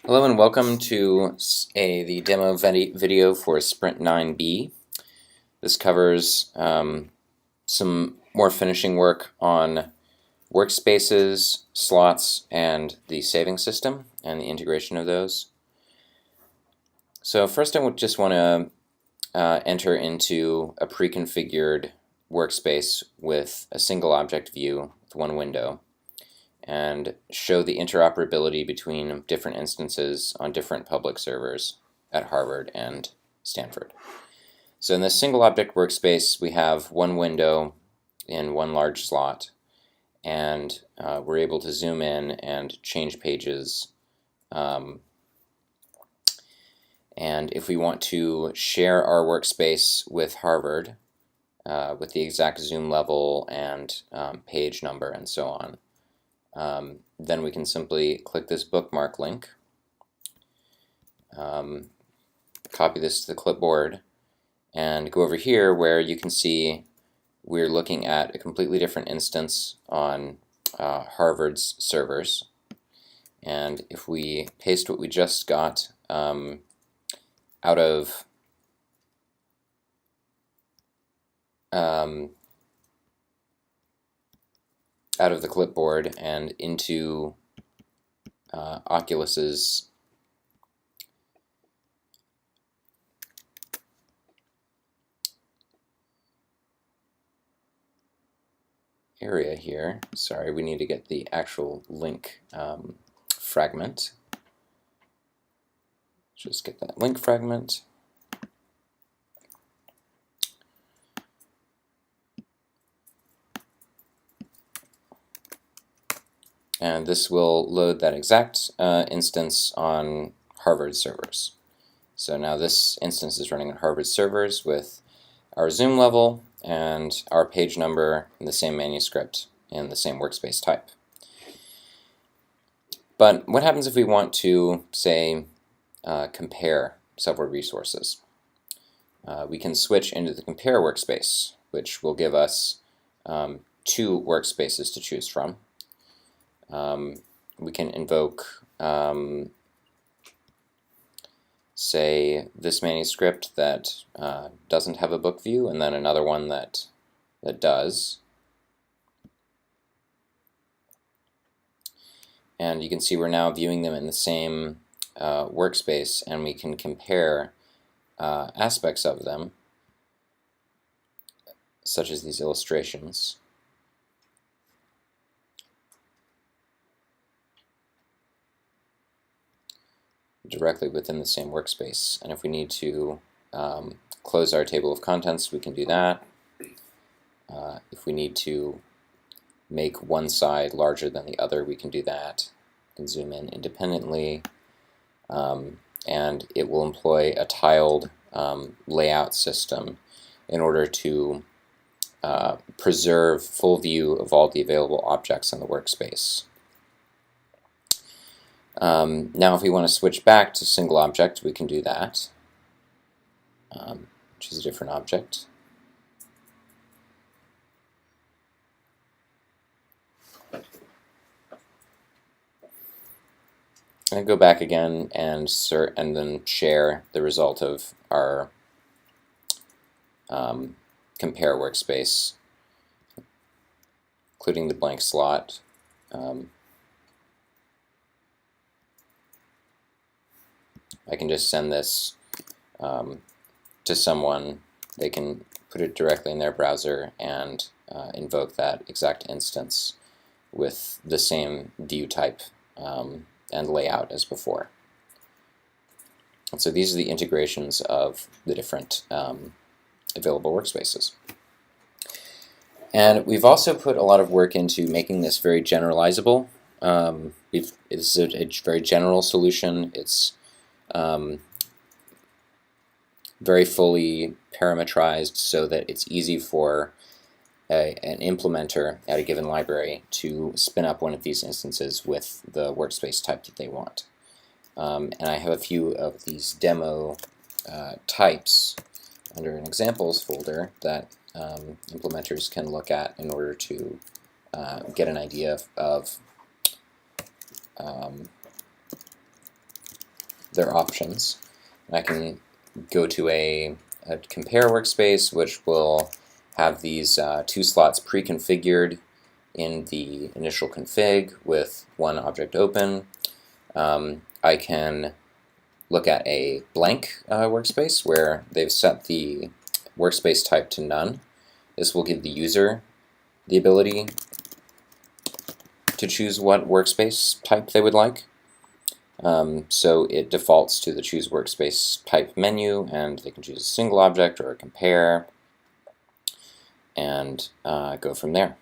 Hello and welcome to the demo video for Sprint 9B. This covers some more finishing work on workspaces, slots, and the saving system and the integration of those. So first I just want to enter into a pre-configured workspace with a single object view with one window, and show the interoperability between different instances on different public servers at Harvard and Stanford. So in this single object workspace, we have one window in one large slot, and we're able to zoom in and change pages. And if we want to share our workspace with Harvard, with the exact zoom level and page number and so on, then we can simply click this bookmark link, copy this to the clipboard, and go over here where you can see we're looking at a completely different instance on Harvard's servers. And if we paste what we just got out of the clipboard and into Oculus's area here. Sorry, we need to get the actual link fragment. Just get that link fragment. And this will load that exact instance on Harvard servers. So now this instance is running on Harvard servers with our zoom level and our page number in the same manuscript in the same workspace type. But what happens if we want to, say, compare several resources? We can switch into the compare workspace, which will give us two workspaces to choose from. We can invoke, say, this manuscript that doesn't have a book view, and then another one that does. And you can see we're now viewing them in the same workspace, and we can compare aspects of them, such as these illustrations. Directly within the same workspace. And if we need to close our table of contents, we can do that. If we need to make one side larger than the other, we can do that. We can zoom in independently, and it will employ a tiled layout system in order to preserve full view of all the available objects in the workspace. Now if we want to switch back to single object, we can do that, which is a different object. And go back again and then share the result of our compare workspace, including the blank slot. I can just send this to someone. They can put it directly in their browser and invoke that exact instance with the same view type and layout as before. And so these are the integrations of the different available workspaces. And we've also put a lot of work into making this very generalizable. It's a very general solution. It's very fully parametrized so that it's easy for an implementer at a given library to spin up one of these instances with the workspace type that they want. And I have a few of these demo types under an examples folder that implementers can look at in order to get an idea of their options. And I can go to a compare workspace, which will have these 2 slots pre-configured in the initial config with one object open. I can look at a blank workspace where they've set the workspace type to none. This will give the user the ability to choose what workspace type they would like. So it defaults to the choose workspace type menu, and they can choose a single object or a compare and go from there.